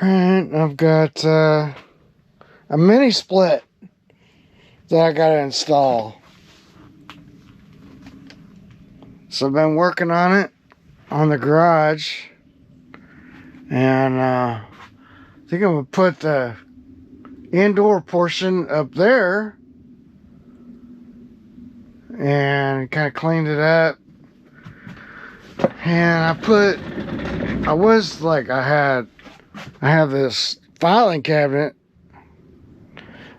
Alright, I've got a mini split that I gotta install. So I've been working on it on the garage, and I think I'm gonna put the indoor portion up there and kind of cleaned it up. And I have this filing cabinet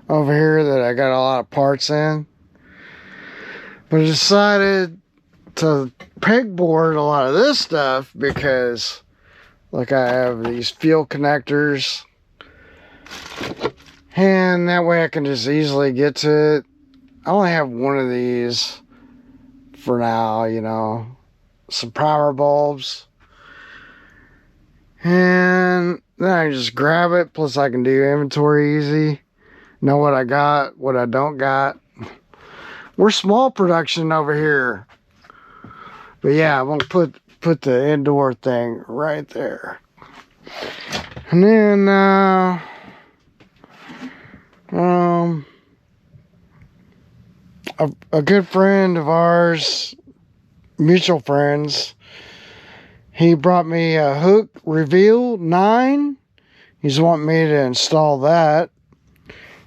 over here that I got a lot of parts in, but I decided to pegboard a lot of this stuff because like I have these fuel connectors, and that way I can just easily get to it. I only have one of these for now, you know, some primer bulbs, and then I just grab it. Plus I can do inventory easy, know what I got, what I don't got. We're small production over here. But yeah, I'm gonna put the indoor thing right there. And then a good friend of ours, mutual friends, he brought me a hook reveal 9. He's wanting me to install that,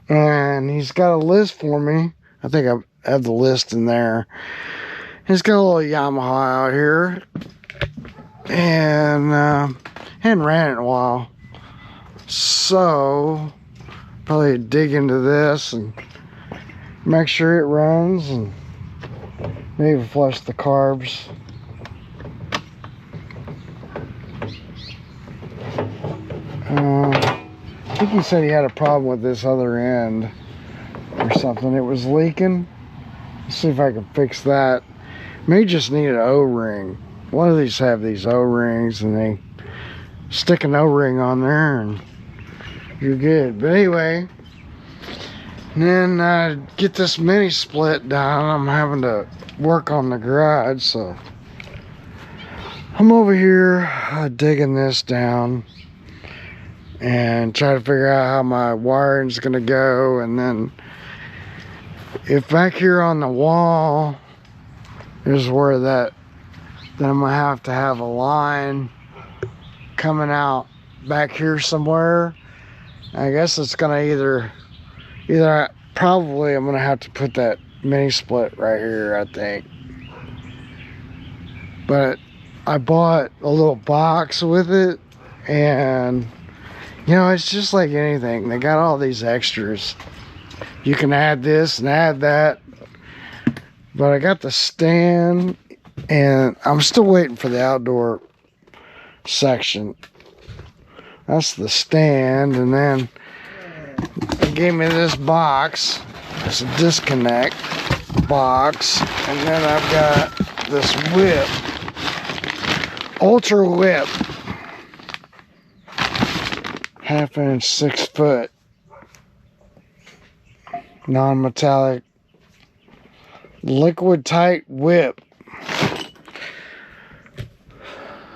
and he's got a list for me. I think I have the list in there. He's got a little Yamaha out here, and hadn't ran it in a while, so probably dig into this and make sure it runs, and maybe flush the carbs. I think he said he had a problem with this other end or something. It was leaking. Let's see if I can fix that. May just need an O-ring. A lot of these have these O-rings, and they stick an O-ring on there and you're good. But anyway, and then get this mini split down. I'm having to work on the garage, so I'm over here digging this down and try to figure out how my wiring's gonna go. And then if back here on the wall is where then I'm gonna have to have a line coming out back here somewhere. I guess it's gonna either probably I'm gonna have to put that mini split right here, I think. But I bought a little box with it, and you know, it's just like anything. They got all these extras. You can add this and add that. But I got the stand, and I'm still waiting for the outdoor section. That's the stand, and then they gave me this box. It's a disconnect box, and then I've got this whip, Ultra Whip, 1/2 inch, 6 foot, non-metallic, liquid tight whip.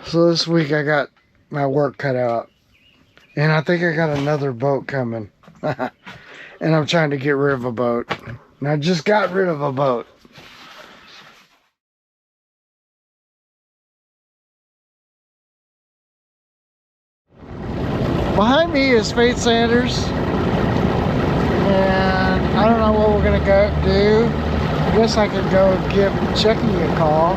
So this week I got my work cut out, and I think I got another boat coming. And I'm trying to get rid of a boat, and I just got rid of a boat. Behind me is Fate Sanders, and I don't know what we're gonna go do. I guess I could go give Chucky a call.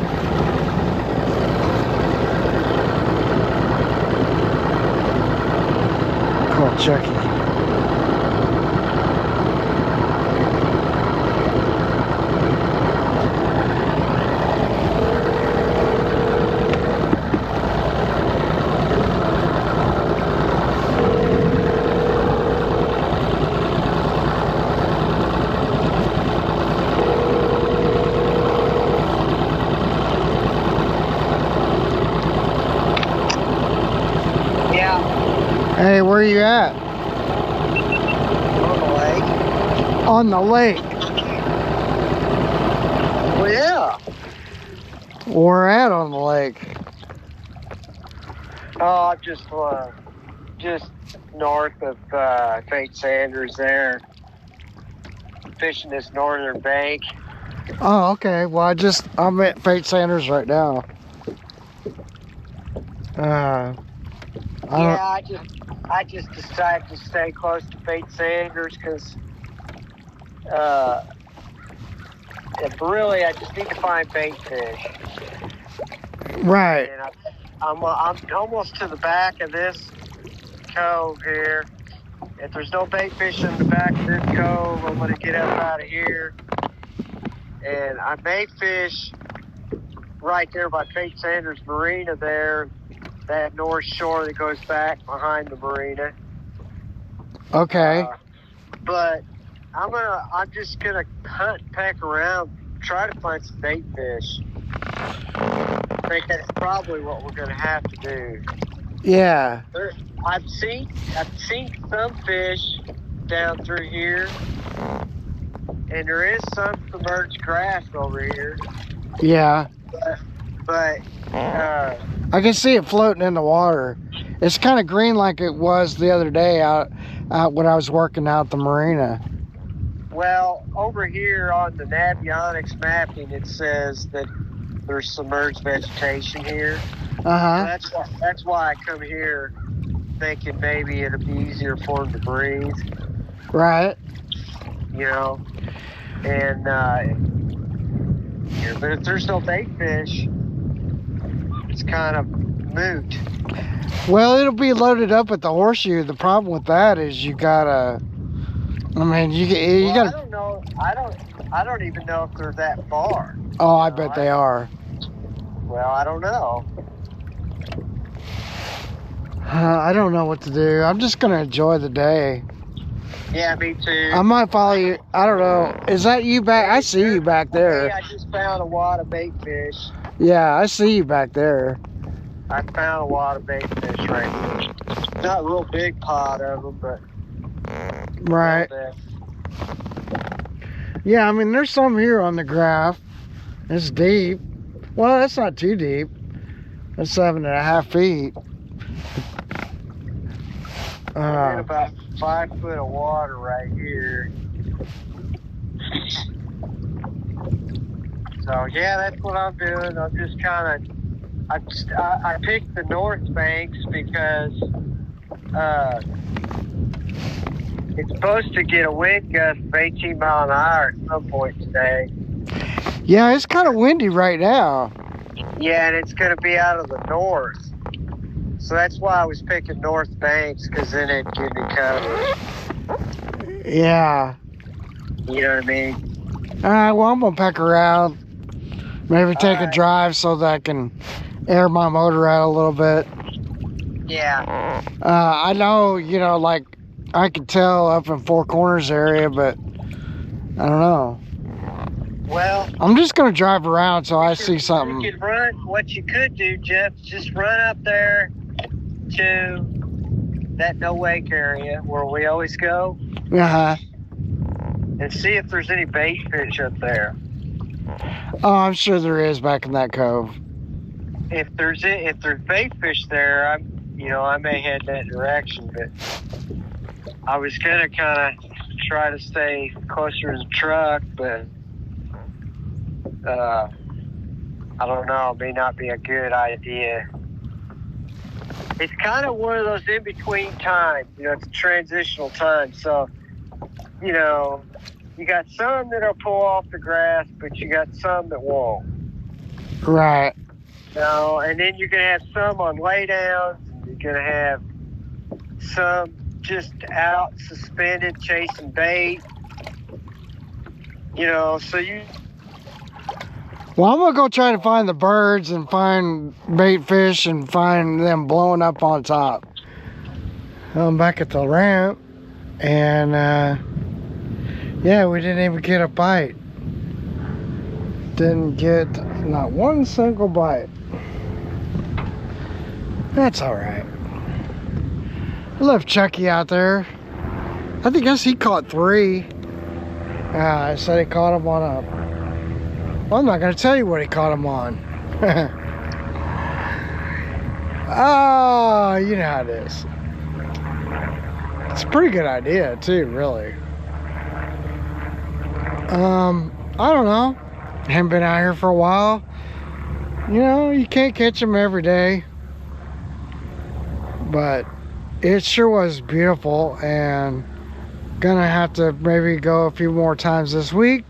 Call Chucky. Hey, where are you at? On the lake. On the lake? Well, yeah. We're at on the lake. Oh, I just just north of Fate Sanders there, fishing this northern bank. Oh, okay. Well, I'm at Fate Sanders right now. I just decided to stay close to Fate Sanders because really I just need to find bait fish. Right. And I'm almost to the back of this cove here. If there's no bait fish in the back of this cove, I'm going to get up out of here. And I may fish right there by Fate Sanders Marina there, that north shore that goes back behind the marina. Okay. But I'm just gonna hunt and peck around, try to find some bait fish. I think that's probably what we're gonna have to do. Yeah. I've seen some fish down through here, and there is some submerged grass over here. Yeah. But I can see it floating in the water. It's kind of green like it was the other day out when I was working out the marina. Well, over here on the Navionics mapping, it says that there's submerged vegetation here. Uh-huh. That's why I come here thinking maybe it'll be easier for them to breathe. Right. You know, and but if there's no bait fish, it's kind of moot. Well, it'll be loaded up at the horseshoe. The problem with that is you gotta. I mean, you gotta. I don't know. I don't even know if they're that far. Oh, I bet they are. Well, I don't know. I don't know what to do. I'm just gonna enjoy the day. Yeah, me too. I might follow you. I don't know. Is that you back? I see you back there. Hey, I just found a wad of bait fish. Yeah, I see you back there. I found a wad of bait fish right here. Not a real big pot of them, but right. Yeah, I mean, there's some here on the graph. It's deep. Well, that's not too deep. That's 7.5 feet. I'm in about 5 foot of water right here. So yeah, that's what I'm doing. I'm just kind of. I picked the north banks because it's supposed to get a wind gust of 18 mile an hour at some point today. Yeah, it's kind of windy right now. Yeah, and it's going to be out of the north. So that's why I was picking north banks, because then it'd give me cover. Yeah. You know what I mean? All right, well, I'm going to peck around. Maybe take a drive so that I can air my motor out a little bit. Yeah. I know, you know, like, I could tell up in Four Corners area, but I don't know. Well, I'm just going to drive around so I see something. You could run. What you could do, Jeff, just run up there to that no wake area where we always go. Uh-huh. And see if there's any bait fish up there. Oh, I'm sure there is back in that cove. If there's bait fish there, I may head that direction. But I was gonna kind of try to stay closer to the truck, but I don't know. It may not be a good idea. It's kind of one of those in between times. You know, it's a transitional time. So, you know, you got some that'll pull off the grass, but you got some that won't. Right. You know, and then you're going to have some on laydowns. You're going to have some just out suspended chasing bait. You know, so you... Well, I'm going to go try to find the birds and find bait fish and find them blowing up on top. I'm back at the ramp, and yeah, we didn't even get a bite. Didn't get not one single bite. That's all right. I left Chucky out there. I guess he caught 3. I said he caught him on a... Well, I'm not going to tell you what he caught him on. Oh, you know how it is. It's a pretty good idea too, really. I don't know. Haven't been out here for a while. You know, you can't catch them every day, but it sure was beautiful, and gonna have to maybe go a few more times this week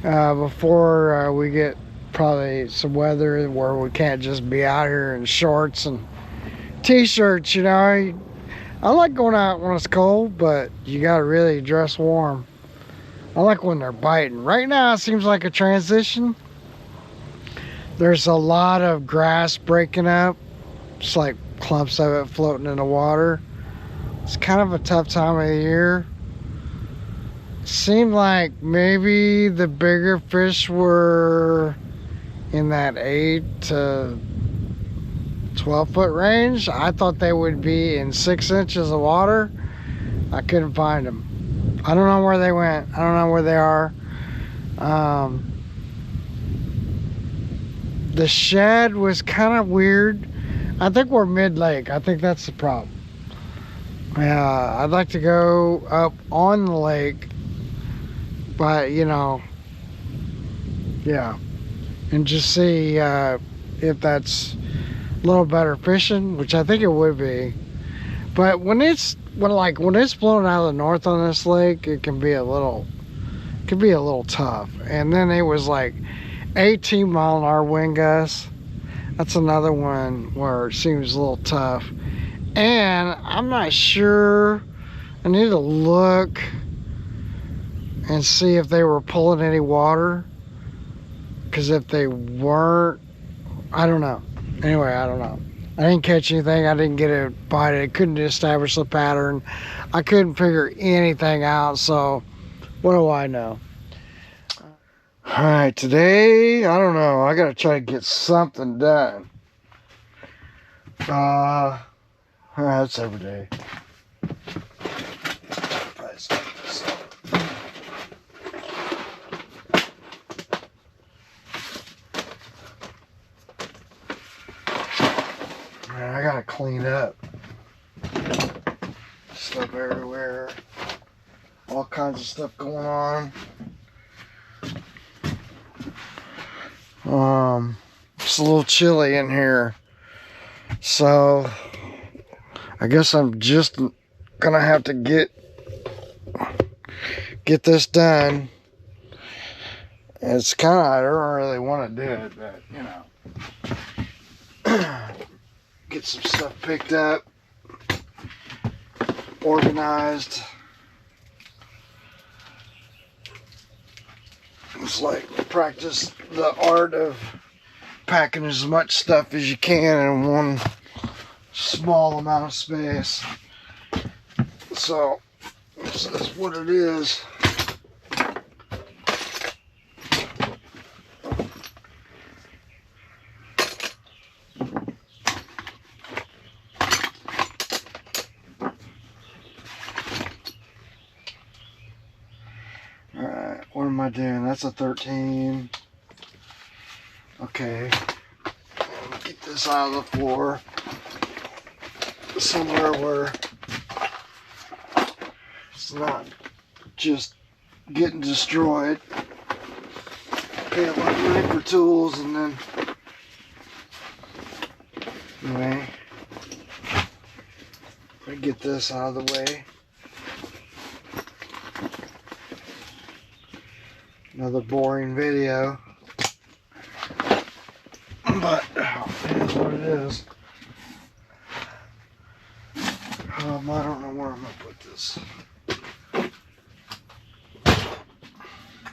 before we get probably some weather where we can't just be out here in shorts and t-shirts. You know, I like going out when it's cold, but you gotta really dress warm. I like when they're biting. Right now it seems like a transition. There's a lot of grass breaking up, just like clumps of it floating in the water. It's kind of a tough time of the year. Seemed like maybe the bigger fish were in that 8 to 12 foot range. I thought they would be in 6 inches of water. I couldn't find them. I don't know where they went. I don't know where they are. The shed was kind of weird. I think we're mid-lake. I think that's the problem. Yeah, I'd like to go up on the lake, but you know, yeah, and just see if that's a little better fishing, which I think it would be. But when it's blowing out of the north on this lake, it can be a little tough. And then it was like 18-mile-an-hour wind gusts. That's another one where it seems a little tough. And I'm not sure. I need to look and see if they were pulling any water. Because if they weren't, I don't know. Anyway, I don't know. I didn't catch anything. I didn't get a bite. I couldn't establish the pattern. I couldn't figure anything out. So, what do I know? All right, today, I don't know. I got to try to get something done. That's every day. Man, I gotta clean up. Stuff everywhere. All kinds of stuff going on. It's a little chilly in here. So I guess I'm just gonna have to get this done. It's kind of, I don't really want to do it, but you know, get some stuff picked up, organized. It's like practice the art of packing as much stuff as you can in one small amount of space. So that's what it is. Alright, what am I doing? That's a 13. Okay. Get this out of the floor. Somewhere where it's not just getting destroyed. Okay, a lot of money for tools, and then anyway, I get this out of the way. Another boring video, but it is what it is. I don't know where I'm gonna put this.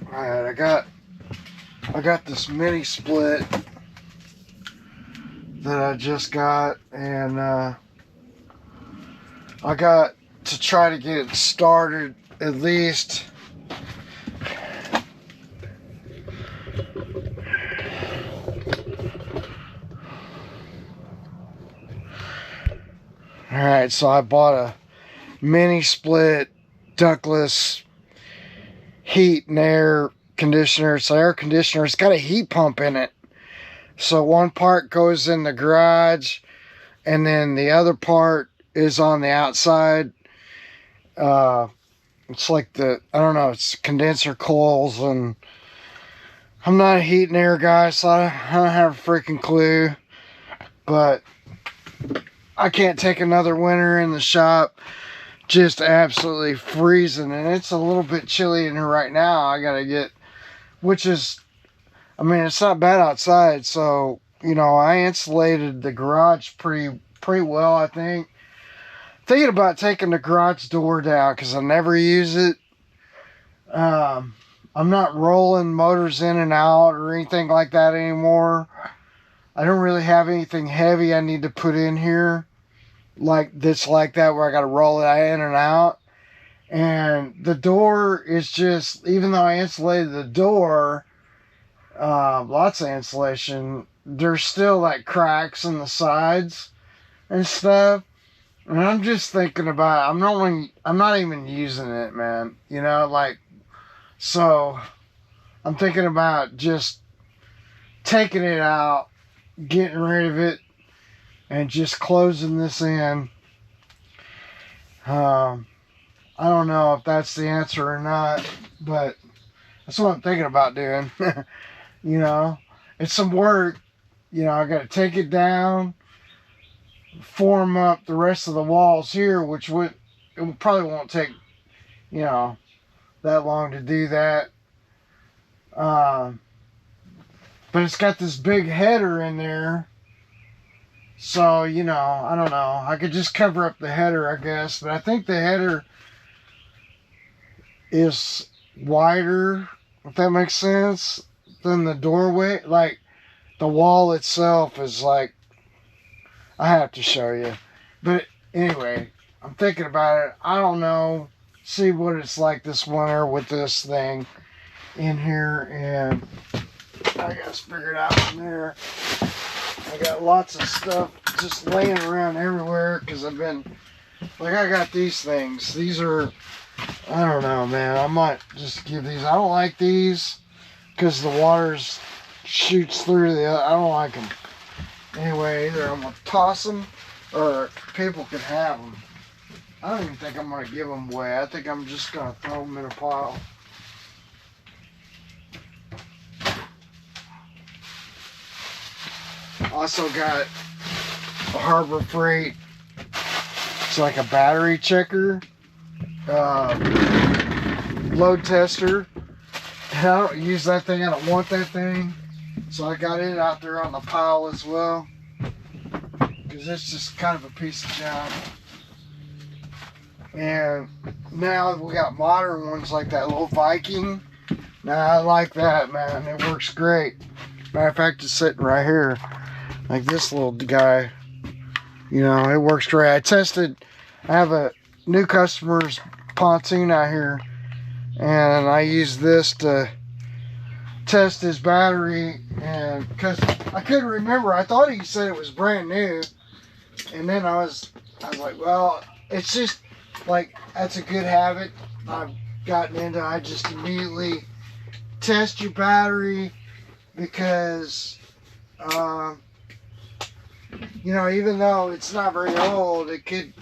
Alright, I got this mini split that I just got, and I got to try to get it started at least. Alright, so I bought a mini split ductless heat and air conditioner. It's an air conditioner. It's got a heat pump in it. So one part goes in the garage, and then the other part is on the outside. It's like I don't know, it's condenser coils, and I'm not a heat and air guy, so I don't have a freaking clue. But I can't take another winter in the shop just absolutely freezing, and it's a little bit chilly in here right now. I gotta get, which is, I mean, it's not bad outside, so, you know, I insulated the garage pretty well, I think. Thinking about taking the garage door down because I never use it. I'm not rolling motors in and out or anything like that anymore. I don't really have anything heavy I need to put in here like that where I got to roll it in and out. And the door is just, even though I insulated the door, lots of insulation, there's still like cracks in the sides and stuff. And I'm just thinking about, I'm not even using it, man. You know, like, so I'm thinking about just taking it out, getting rid of it, and just closing this in. I don't know if that's the answer or not, but that's what I'm thinking about doing. You know, it's some work. You know, I got to take it down, form up the rest of the walls here, which probably won't take, you know, that long to do that. But it's got this big header in there, so, you know, I don't know, I could just cover up the header, I guess, but I think the header is wider, if that makes sense, than the doorway. Like, the wall itself is like, I have to show you. But anyway, I'm thinking about it. I don't know. See what it's like this winter with this thing in here. And I got to figure it out from there. I got lots of stuff just laying around everywhere because I've been, like, I got these things. These are, I don't know, man. I might just give these. I don't like these because the water shoots through I don't like them. Anyway, either I'm going to toss them or people can have them. I don't even think I'm going to give them away. I think I'm just going to throw them in a pile. Also got a Harbor Freight. It's like a battery checker. Load tester. And I don't use that thing. I don't want that thing. So I got it out there on the pile as well, because it's just kind of a piece of junk. And now we got modern ones like that little Viking. Now I like that, man. It works great. Matter of fact, it's sitting right here, like this little guy. You know, it works great. I have a new customer's pontoon out here, and I use this to test his battery, and because I couldn't remember, I thought he said it was brand new, and then I was like, well, it's just like, that's a good habit I've gotten into. I just immediately test your battery because you know, even though it's not very old, it could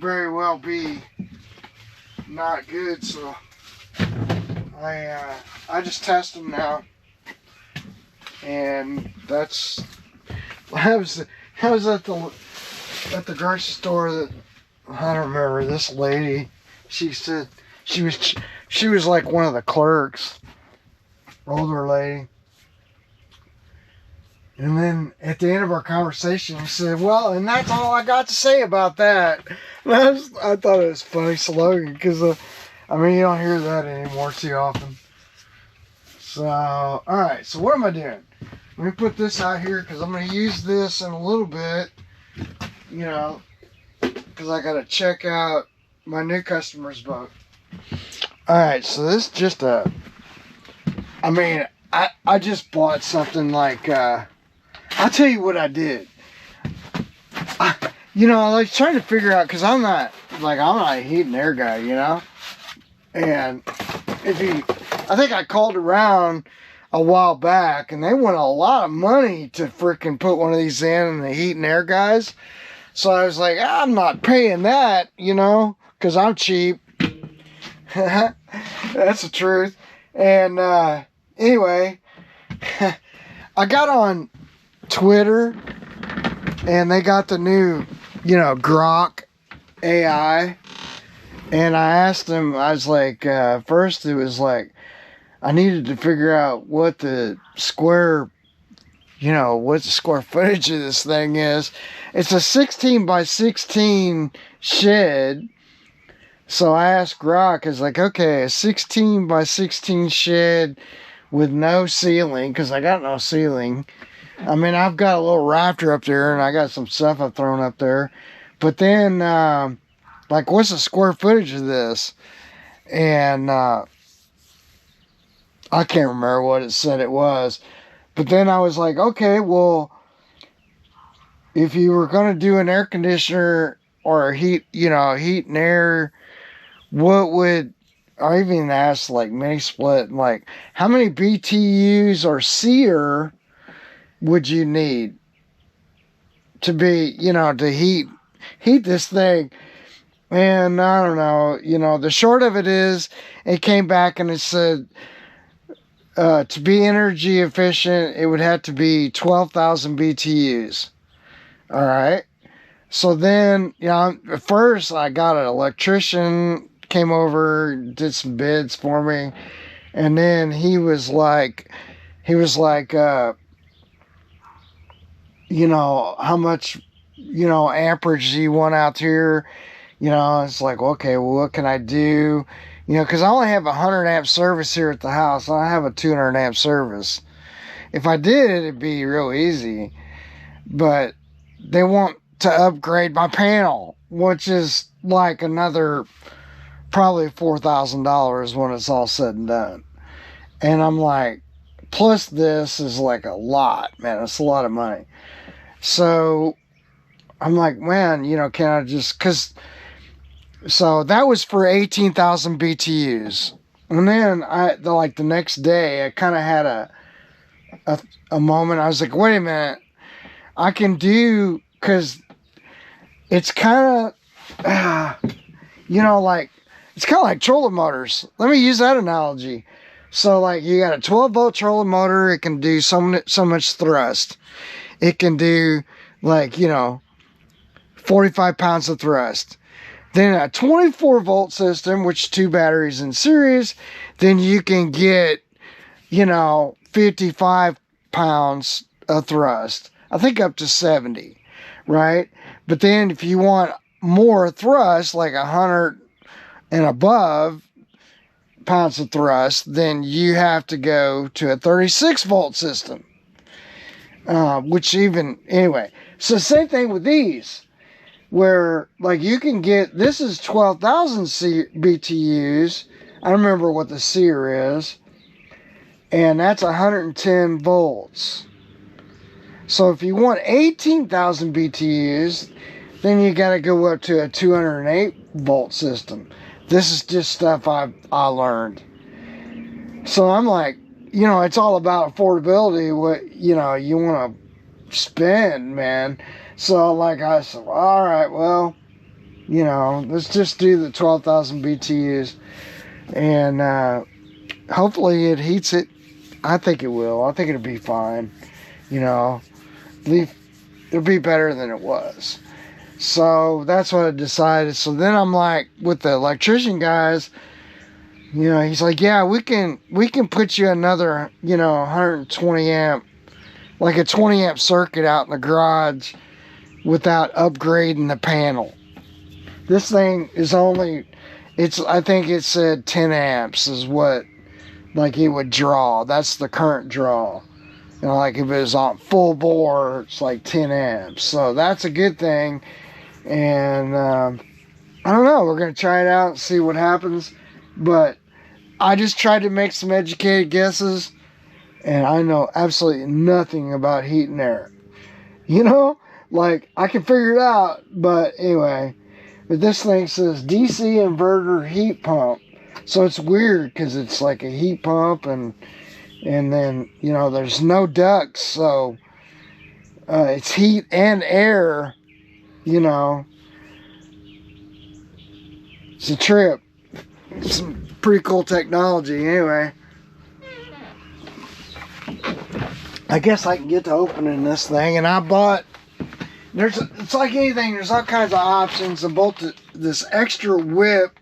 very well be not good. So I just test them now, and that's, I was at the grocery store that, I don't remember, this lady, she said she was like one of the clerks, older lady, and then at the end of our conversation she said, well, and that's all I got to say about that. And I thought it was a funny slogan, because I mean, you don't hear that anymore too often. So, alright, so what am I doing? Let me put this out here, because I'm going to use this in a little bit, you know, because I got to check out my new customer's boat. Alright, so this is just I mean, I just bought something like, I'll tell you what I did. You know, I was trying to figure out, because I'm not a heat and air guy, you know? And I think I called around a while back, and they want a lot of money to freaking put one of these in, and the heat and air guys. So I was like, I'm not paying that, you know, because I'm cheap. That's the truth. And anyway, I got on Twitter, and they got the new, Grok AI. And I asked them, I was like, first it was like, I needed to figure out what the square footage of this thing is. It's a 16 by 16 shed. So I asked Grok, I was like, okay, a 16 by 16 shed with no ceiling, because I got no ceiling. I mean, I've got a little rafter up there, and I got some stuff I've thrown up there. But then, what's the square footage of this? And I can't remember what it said it was. But then I was like, okay, well, if you were going to do an air conditioner or heat and air, what would, I even asked like mini split, like how many BTUs or SEER would you need to be, to heat this thing? And I don't know, the short of it is, it came back and it said, to be energy efficient, it would have to be 12,000 BTUs. All right. So then, at first I got an electrician, came over, did some bids for me. And then he was like, how much, amperage do you want out here? It's like, okay, well, what can I do? Because I only have a 100 amp service here at the house. I have a 200 amp service. If I did, it'd be real easy. But they want to upgrade my panel, which is like another probably $4,000 when it's all said and done. And I'm like, plus this is like a lot, man. It's a lot of money. So I'm like, man, can I just, so that was for 18,000 BTUs. And then the next day, I kind of had a moment. I was like, wait a minute, I can do, because it's kind of, it's kind of like trolling motors. Let me use that analogy. So like you got a 12 volt trolling motor. It can do so much thrust. It can do 45 pounds of thrust. Then a 24 volt system, which 2 batteries in series, then you can get, 55 pounds of thrust. I think up to 70, right? But then if you want more thrust, like 100 and above pounds of thrust, then you have to go to a 36 volt system. Anyway. So same thing with these. Where, you can get, this is 12,000 BTUs. I don't remember what the SEER is. And that's 110 volts. So if you want 18,000 BTUs, then you got to go up to a 208 volt system. This is just stuff I learned. So I'm like, it's all about affordability, what, you want to spend, man. So, I said, well, all right, well, let's just do the 12,000 BTUs. And hopefully it heats it. I think it will. I think it'll be fine. It'll be better than it was. So, that's what I decided. So, then I'm like, with the electrician guys, he's like, yeah, we can put you another, 120 amp, like a 20 amp circuit out in the garage, without upgrading the panel. This thing is I think it said 10 amps is what, it would draw. That's the current draw. If it was on full bore, it's like 10 amps. So that's a good thing. And I don't know. We're going to try it out and see what happens. But I just tried to make some educated guesses. And I know absolutely nothing about heat and air. I can figure it out, but anyway. But this thing says DC inverter heat pump. So it's weird because it's like a heat pump and then, there's no ducts. So it's heat and air, It's a trip. Some pretty cool technology anyway. I guess I can get to opening this thing, and I bought, it's like anything, there's all kinds of options. I bought this extra whip,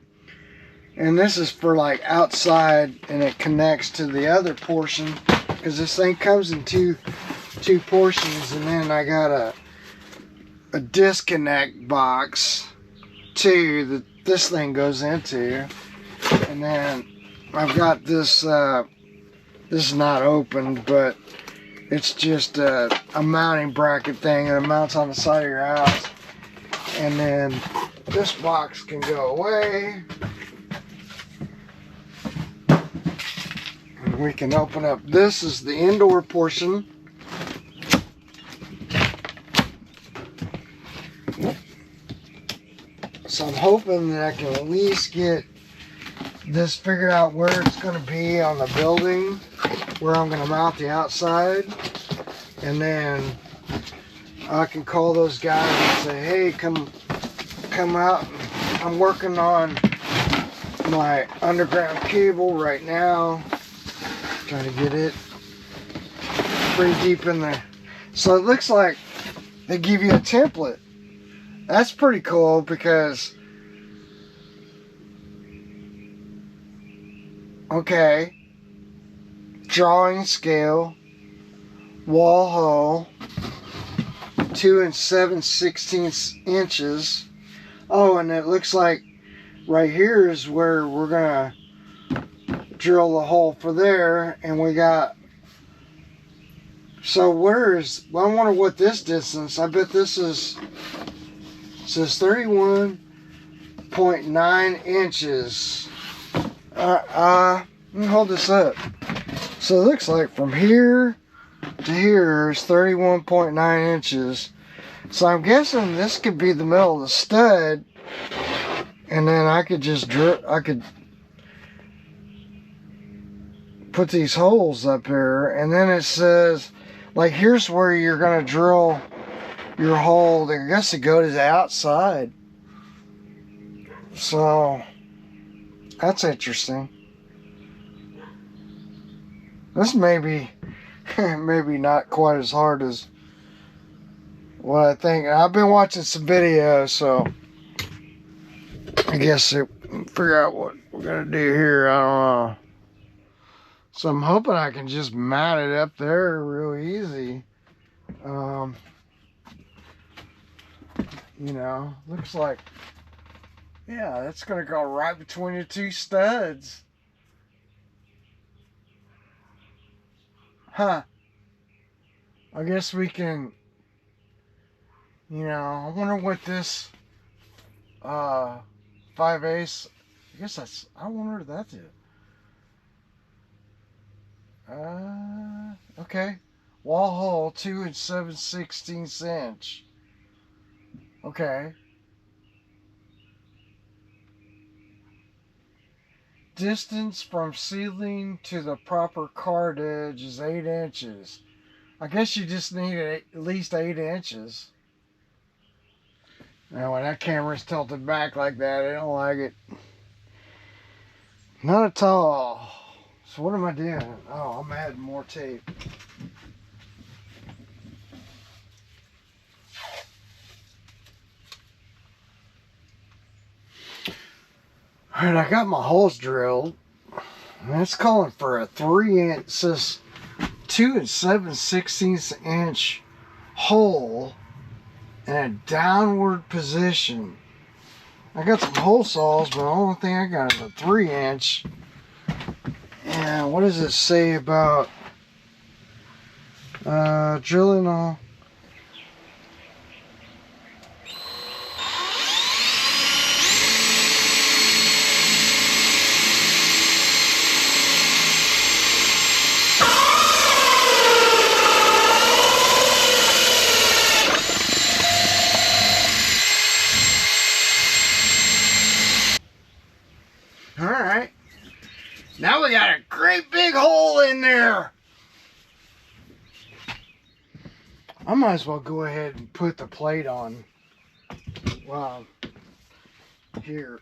and this is for like outside, and it connects to the other portion, because this thing comes in two portions. And then I got a disconnect box too that this thing goes into. And then I've got this, this is not opened, but it's just a mounting bracket thing that mounts on the side of your house. And then this box can go away. And we can open up, this is the indoor portion. So I'm hoping that I can at least get this figured out where it's going to be on the building, where I'm going to mount the outside. And then I can call those guys and say, hey, come out. I'm working on my underground cable right now, trying to get it pretty deep in there. So it looks like they give you a template. That's pretty cool, because okay, drawing scale, wall hole, 2 7/16 inches. Oh, and it looks like right here is where we're gonna drill the hole for there. And we got, so where's, well, I wonder what this distance, I bet this is, it says 31.9 inches. Let me hold this up. So it looks like from here to here is 31.9 inches. So I'm guessing this could be the middle of the stud, and then I could just I could put these holes up here, and then it says, like, here's where you're gonna drill your hole. I guess to go to the outside. So that's interesting. This may be maybe not quite as hard as what I think. I've been watching some videos, so I guess figure out what we're gonna do here. I don't know. So I'm hoping I can just mount it up there real easy. You know, looks like, yeah, that's gonna go right between the two studs. Huh. I guess we can, you know, I wonder what this 5/8, I guess that's, I wonder what that is. Okay. Wall hole, 2 7/16 inch. Okay. Distance from ceiling to the proper card edge is 8 inches. I guess you just need at least 8 inches. Now when that camera's tilted back like that, I don't like it. Not at all. So what am I doing? Oh, I'm adding more tape. Alright, I got my holes drilled. And it's calling for a 3-inch, it says 2 7/16 inch hole in a downward position. I got some hole saws, but the only thing I got is a 3-inch. And what does it say about drilling on? Alright. Now we got a great big hole in there. I might as well go ahead and put the plate on. Wow. Here.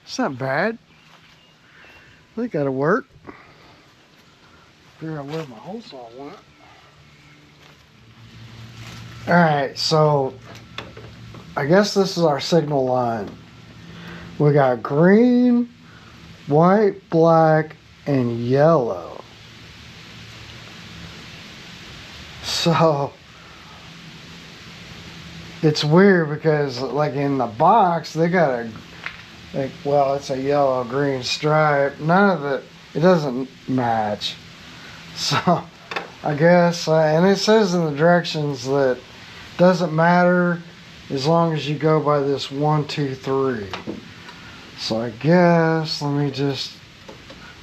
It's not bad. They gotta work. Figure out where my hole saw went. Alright, so I guess this is our signal line. We got green, white, black, and yellow. So it's weird because like in the box they got a like, well, it's a yellow green stripe. None of it doesn't match. So I guess and it says in the directions that doesn't matter as long as you go by this 1, 2, 3. So I guess I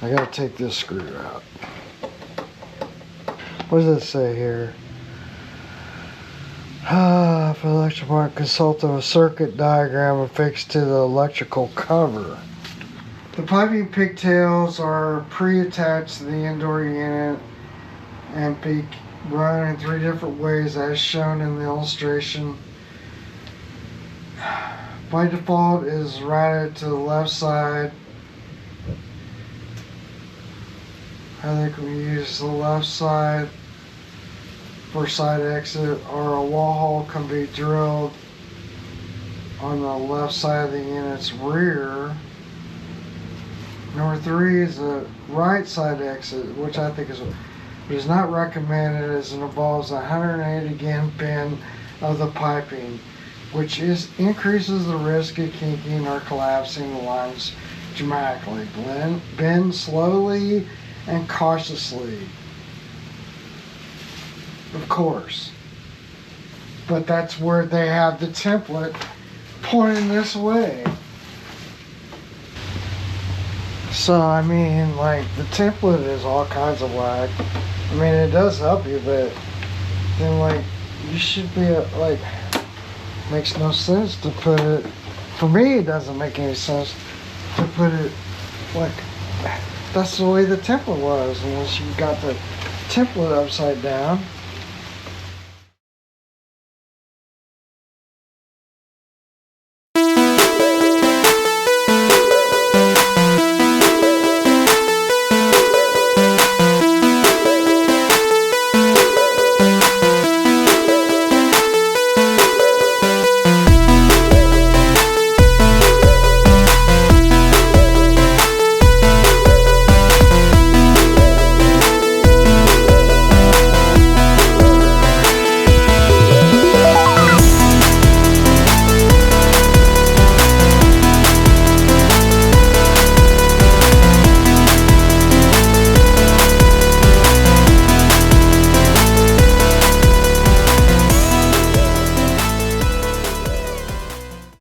gotta take this screw out. What does it say here? For the electrical part, consult a circuit diagram affixed to the electrical cover. The piping pigtails are pre-attached to the indoor unit and be run in 3 different ways as shown in the illustration. By default is routed to the left side. I think we use the left side for side exit, or a wall hole can be drilled on the left side of the unit's rear. Number 3 is a right side exit, which I think is not recommended as it involves a 180 again bend of the piping, which increases the risk of kinking or collapsing the lines dramatically. Bend slowly and cautiously, of course. But that's where they have the template pointing this way. So, I mean, like, the template is all kinds of whack. I mean, it does help you, but then, like, you should be, like, makes no sense to put it, for me, it doesn't make any sense to put it, like, that's the way the template was, unless you got the template upside down.